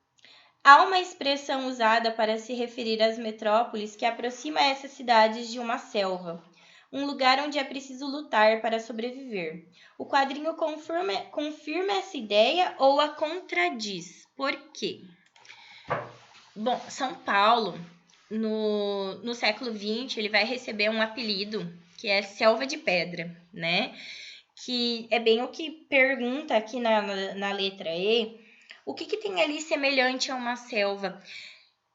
Há uma expressão usada para se referir às metrópoles que aproxima essas cidades de uma selva, um lugar onde é preciso lutar para sobreviver. O quadrinho confirma essa ideia ou a contradiz? Por quê? Bom, São Paulo, no século XX, ele vai receber um apelido que é Selva de Pedra, né? Que é bem o que pergunta aqui na letra E. O que tem ali semelhante a uma selva?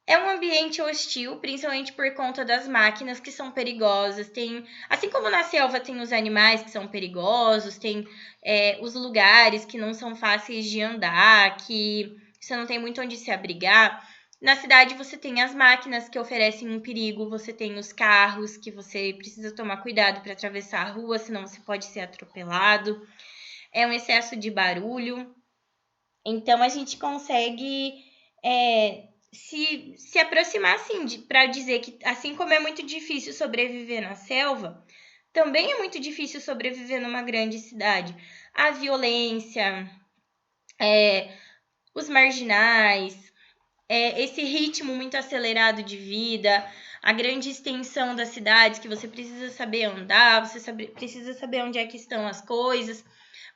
É um ambiente hostil, principalmente por conta das máquinas que são perigosas. Assim como na selva tem os animais que são perigosos, tem os lugares que não são fáceis de andar, que você não tem muito onde se abrigar. Na cidade você tem as máquinas que oferecem um perigo, você tem os carros que você precisa tomar cuidado para atravessar a rua, senão você pode ser atropelado. É um excesso de barulho. Então, a gente consegue se aproximar, assim, para dizer que, assim como é muito difícil sobreviver na selva, também é muito difícil sobreviver numa grande cidade. A violência, os marginais, esse ritmo muito acelerado de vida, a grande extensão das cidades que você precisa saber andar, precisa saber onde é que estão as coisas,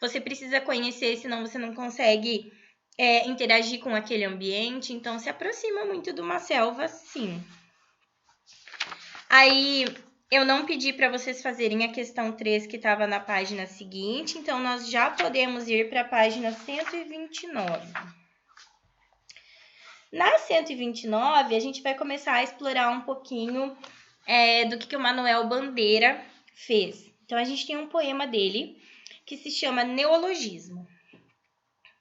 você precisa conhecer, senão você não consegue interagir com aquele ambiente, então se aproxima muito de uma selva, sim. Aí, eu não pedi para vocês fazerem a questão 3 que estava na página seguinte, então nós já podemos ir para a página 129. Na 129, a gente vai começar a explorar um pouquinho do que o Manuel Bandeira fez. Então, a gente tem um poema dele que se chama Neologismo.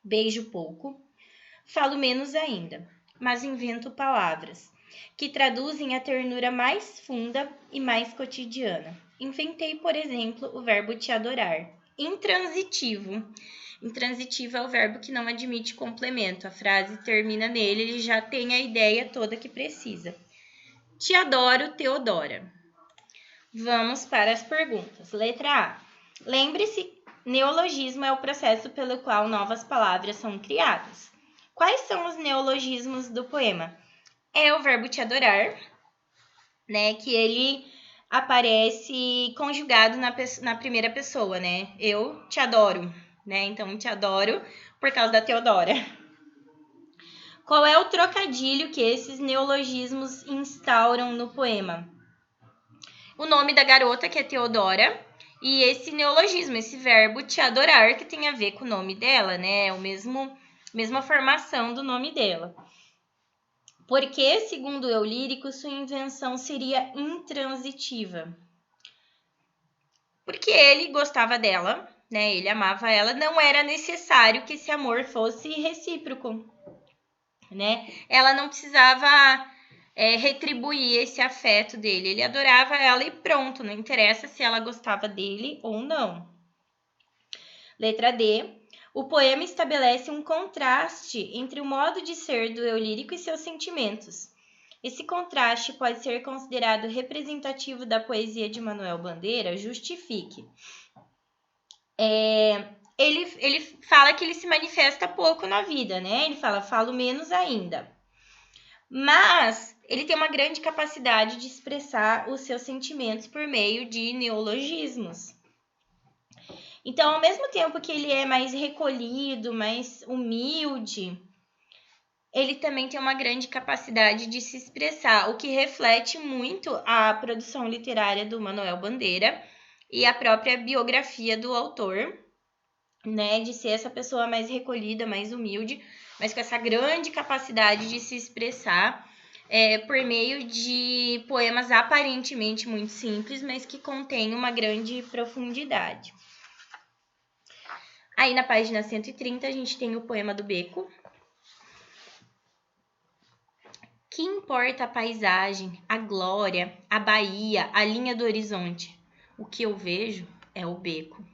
Beijo pouco, falo menos ainda, mas invento palavras. que traduzem a ternura mais funda e mais cotidiana. Inventei, por exemplo, o verbo te adorar. Intransitivo. Intransitivo é o verbo que não admite complemento. A frase termina nele, ele já tem a ideia toda que precisa. Te adoro, Teodora. Vamos para as perguntas. Letra A. Lembre-se, neologismo é o processo pelo qual novas palavras são criadas. Quais são os neologismos do poema? É o verbo te adorar, né? Que ele aparece conjugado na primeira pessoa, né? Eu te adoro, né? Então, te adoro por causa da Teodora. Qual é o trocadilho que esses neologismos instauram no poema? O nome da garota, que é Teodora, e esse neologismo, esse verbo te adorar, que tem a ver com o nome dela, né? É o mesma formação do nome dela. Porque, segundo o eu lírico, sua invenção seria intransitiva. Porque ele gostava dela, né? Ele amava ela, não era necessário que esse amor fosse recíproco, né? Ela não precisava retribuir esse afeto dele. Ele adorava ela e pronto, não interessa se ela gostava dele ou não. Letra D. O poema estabelece um contraste entre o modo de ser do eu lírico e seus sentimentos. Esse contraste pode ser considerado representativo da poesia de Manuel Bandeira? Justifique. Ele fala que ele se manifesta pouco na vida, né? Ele fala, falo menos ainda. Mas ele tem uma grande capacidade de expressar os seus sentimentos por meio de neologismos. Então, ao mesmo tempo que ele é mais recolhido, mais humilde, ele também tem uma grande capacidade de se expressar, o que reflete muito a produção literária do Manuel Bandeira e a própria biografia do autor, né, de ser essa pessoa mais recolhida, mais humilde, mas com essa grande capacidade de se expressar por meio de poemas aparentemente muito simples, mas que contêm uma grande profundidade. Aí na página 130 a gente tem o poema do Beco. Que importa a paisagem, a glória, a baía, a linha do horizonte? O que eu vejo é o beco.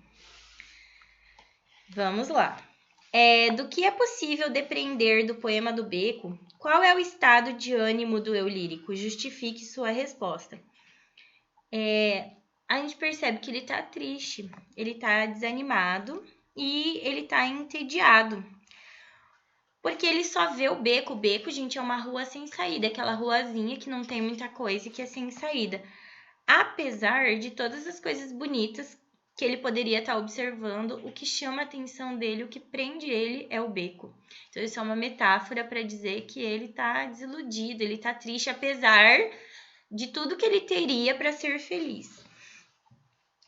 Vamos lá. Do que é possível depreender do poema do Beco, qual é o estado de ânimo do eu lírico? Justifique sua resposta. A gente percebe que ele tá triste, ele tá desanimado e ele tá entediado. Porque ele só vê o beco. O beco, gente, é uma rua sem saída, aquela ruazinha que não tem muita coisa e que é sem saída. Apesar de todas as coisas bonitas que ele poderia estar observando, o que chama a atenção dele, o que prende ele é o beco. Então, isso é uma metáfora para dizer que ele está desiludido, ele está triste, apesar de tudo que ele teria para ser feliz.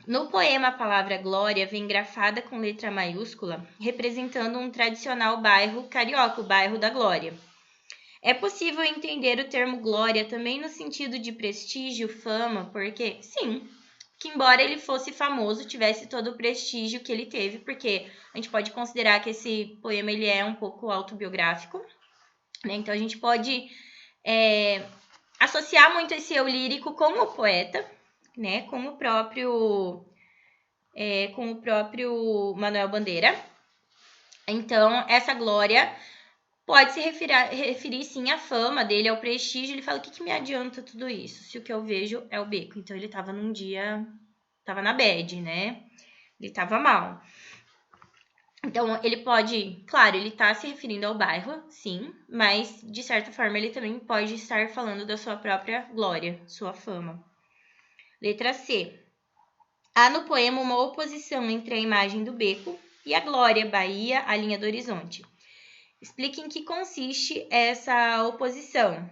No poema, a palavra glória vem grafada com letra maiúscula, representando um tradicional bairro carioca, o bairro da Glória. É possível entender o termo glória também no sentido de prestígio, fama, porque, sim, que embora ele fosse famoso, tivesse todo o prestígio que ele teve, porque a gente pode considerar que esse poema ele é um pouco autobiográfico, né? Então a gente pode associar muito esse eu lírico com o poeta, né? Com o próprio Manuel Bandeira. Então, essa glória pode se referir sim à fama dele, ao prestígio. Ele fala, o que me adianta tudo isso? Se o que eu vejo é o beco. Então, ele estava num dia, estava na bad, né? Ele estava mal. Então, ele pode, claro, ele está se referindo ao bairro, sim, mas, de certa forma, ele também pode estar falando da sua própria glória, sua fama. Letra C. Há no poema uma oposição entre a imagem do beco e a glória, baía, a linha do horizonte. Explique em que consiste essa oposição.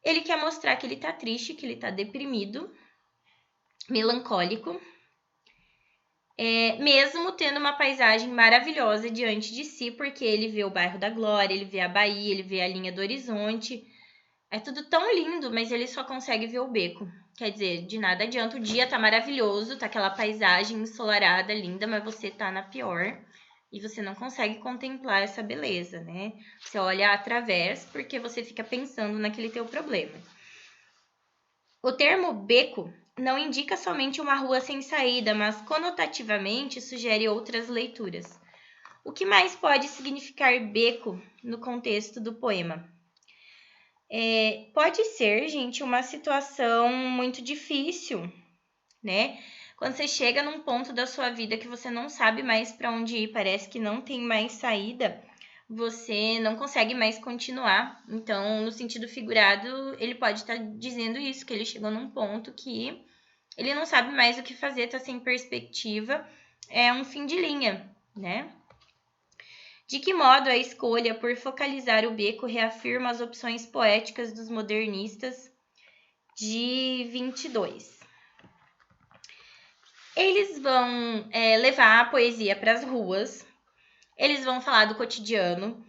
Ele quer mostrar que ele está triste, que ele está deprimido, melancólico, mesmo tendo uma paisagem maravilhosa diante de si, porque ele vê o bairro da Glória, ele vê a baía, ele vê a linha do horizonte. É tudo tão lindo, mas ele só consegue ver o beco. Quer dizer, de nada adianta, o dia tá maravilhoso, tá aquela paisagem ensolarada, linda, mas você tá na pior, e você não consegue contemplar essa beleza, né? Você olha através porque você fica pensando naquele teu problema. O termo beco não indica somente uma rua sem saída, mas conotativamente sugere outras leituras. O que mais pode significar beco no contexto do poema? Pode ser, gente, uma situação muito difícil, né? Quando você chega num ponto da sua vida que você não sabe mais para onde ir, parece que não tem mais saída, você não consegue mais continuar. Então, no sentido figurado, ele pode estar dizendo isso, que ele chegou num ponto que ele não sabe mais o que fazer, está sem perspectiva, é um fim de linha, né? De que modo a escolha por focalizar o beco reafirma as opções poéticas dos modernistas de 22? Eles vão levar a poesia para as ruas, eles vão falar do cotidiano,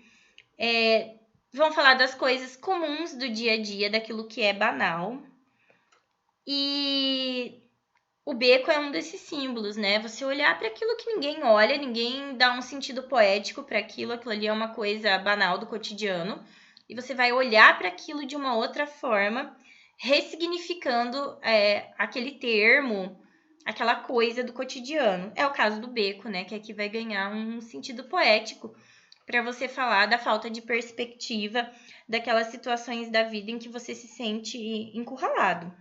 vão falar das coisas comuns do dia a dia, daquilo que é banal. E o beco é um desses símbolos, né? Você olhar para aquilo que ninguém olha, ninguém dá um sentido poético para aquilo ali é uma coisa banal do cotidiano. E você vai olhar para aquilo de uma outra forma, ressignificando aquele termo, aquela coisa do cotidiano. É o caso do beco, né? Que aqui vai ganhar um sentido poético para você falar da falta de perspectiva, daquelas situações da vida em que você se sente encurralado.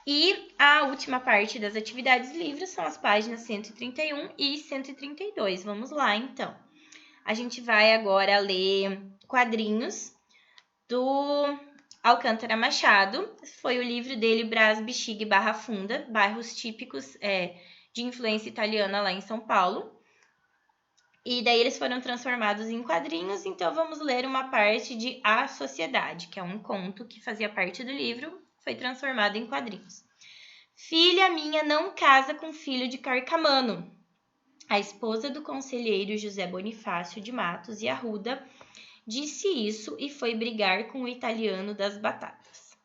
E a última parte das atividades livres são as páginas 131 e 132. Vamos lá, então. A gente vai agora ler quadrinhos do Alcântara Machado. Foi o livro dele, Brás, Bexiga e Barra Funda, bairros típicos de influência italiana lá em São Paulo. E daí eles foram transformados em quadrinhos, então vamos ler uma parte de A Sociedade, que é um conto que fazia parte do livro, foi transformado em quadrinhos. Filha minha não casa com filho de Carcamano. A esposa do conselheiro José Bonifácio de Matos e Arruda disse isso e foi brigar com o italiano das batatas.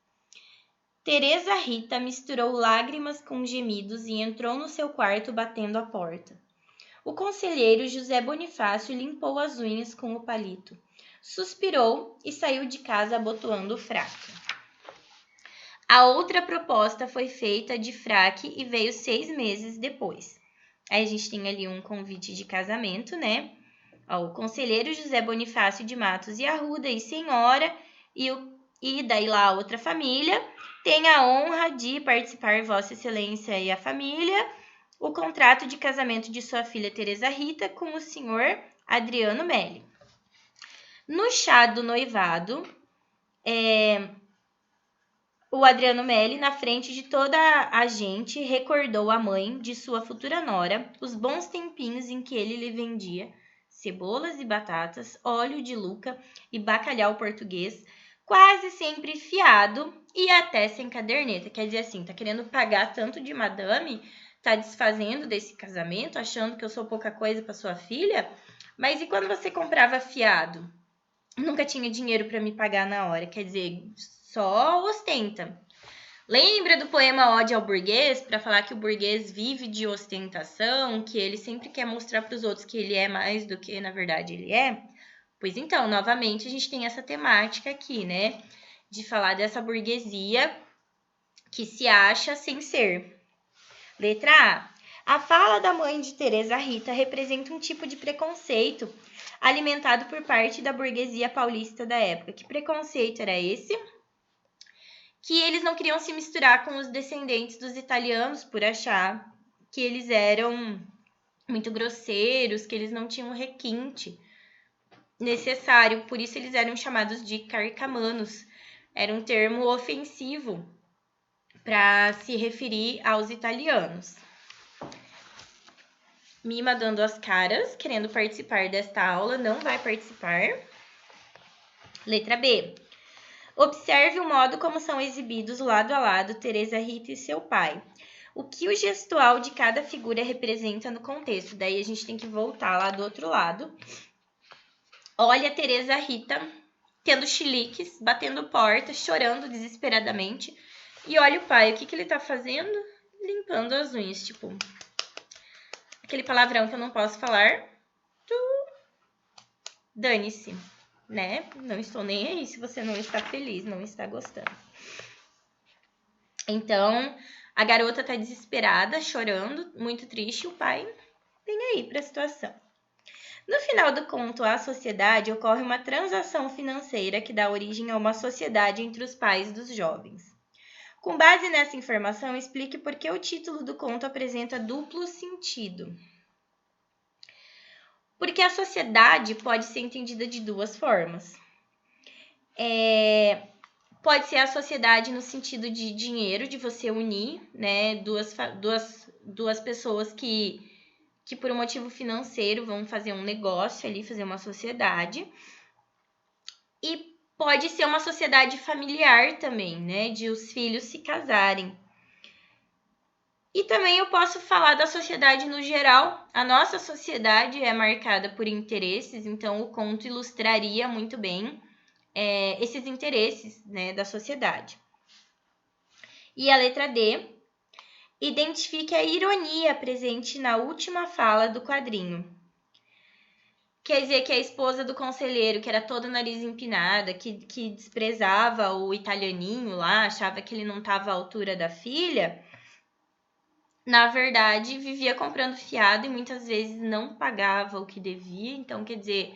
Teresa Rita misturou lágrimas com gemidos e entrou no seu quarto batendo a porta. O conselheiro José Bonifácio limpou as unhas com o palito, suspirou e saiu de casa abotoando o fraque. A outra proposta foi feita de fraque e veio 6 meses depois. Aí a gente tem ali um convite de casamento, né? O conselheiro José Bonifácio de Matos e Arruda e senhora e daí lá a outra família tem a honra de participar Vossa Excelência e a família o contrato de casamento de sua filha Teresa Rita com o senhor Adriano Melli. No chá do noivado, o Adriano Melli, na frente de toda a gente, recordou à mãe de sua futura nora os bons tempinhos em que ele lhe vendia cebolas e batatas, óleo de luca e bacalhau português, quase sempre fiado e até sem caderneta. Quer dizer assim, tá querendo pagar tanto de madame, tá desfazendo desse casamento, achando que eu sou pouca coisa para sua filha? Mas e quando você comprava fiado? Nunca tinha dinheiro para me pagar na hora, quer dizer, só ostenta. Lembra do poema Ode ao Burguês, para falar que o burguês vive de ostentação, que ele sempre quer mostrar para os outros que ele é mais do que na verdade ele é? Pois então, novamente, a gente tem essa temática aqui, né? De falar dessa burguesia que se acha sem ser. Letra A. A fala da mãe de Teresa Rita representa um tipo de preconceito alimentado por parte da burguesia paulista da época. Que preconceito era esse? Que eles não queriam se misturar com os descendentes dos italianos por achar que eles eram muito grosseiros, que eles não tinham requinte necessário, por isso eles eram chamados de carcamanos. Era um termo ofensivo para se referir aos italianos. Mima dando as caras, querendo participar desta aula, não vai participar. Letra B. Observe o modo como são exibidos lado a lado Teresa Rita e seu pai. O que o gestual de cada figura representa no contexto. Daí a gente tem que voltar lá do outro lado. Olha a Teresa Rita tendo chiliques, batendo porta, chorando desesperadamente. E olha o pai, o que ele tá fazendo? Limpando as unhas, tipo... aquele palavrão que eu não posso falar, dane-se, né? Não estou nem aí se você não está feliz, não está gostando. Então, a garota tá desesperada, chorando, muito triste, e o pai nem aí para a situação. No final do conto, A Sociedade, ocorre uma transação financeira que dá origem a uma sociedade entre os pais dos jovens. Com base nessa informação, explique por que o título do conto apresenta duplo sentido. Porque a sociedade pode ser entendida de duas formas. Pode ser a sociedade no sentido de dinheiro, de você unir, né, duas pessoas que por um motivo financeiro vão fazer um negócio ali, fazer uma sociedade. E pode ser uma sociedade familiar também, né, de os filhos se casarem. E também eu posso falar da sociedade no geral. A nossa sociedade é marcada por interesses, então o conto ilustraria muito bem esses interesses, né, da sociedade. E a letra D, identifique a ironia presente na última fala do quadrinho. Quer dizer que a esposa do conselheiro, que era toda nariz empinada, que desprezava o italianinho lá, achava que ele não estava à altura da filha, na verdade, vivia comprando fiado e muitas vezes não pagava o que devia. Então, quer dizer,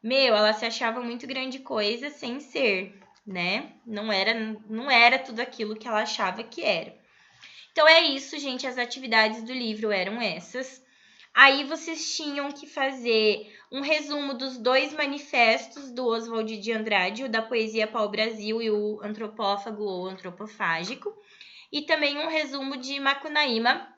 ela se achava muito grande coisa sem ser, né? Não era tudo aquilo que ela achava que era. Então, é isso, gente. As atividades do livro eram essas. Aí, vocês tinham que fazer um resumo dos 2 manifestos do Oswald de Andrade, o da Poesia Pau-Brasil e o Antropófago ou Antropofágico. E também um resumo de Macunaíma,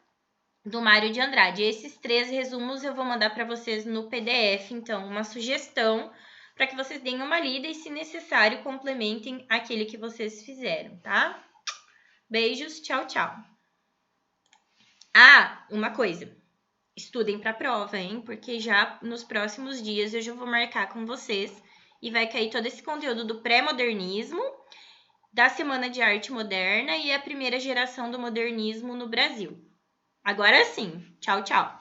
do Mário de Andrade. Esses 3 resumos eu vou mandar para vocês no PDF, então, uma sugestão para que vocês deem uma lida e, se necessário, complementem aquele que vocês fizeram, tá? Beijos, tchau, tchau. Ah, uma coisa. Estudem para a prova, hein? Porque já nos próximos dias eu já vou marcar com vocês e vai cair todo esse conteúdo do pré-modernismo, da Semana de Arte Moderna e a primeira geração do modernismo no Brasil. Agora sim. Tchau, tchau.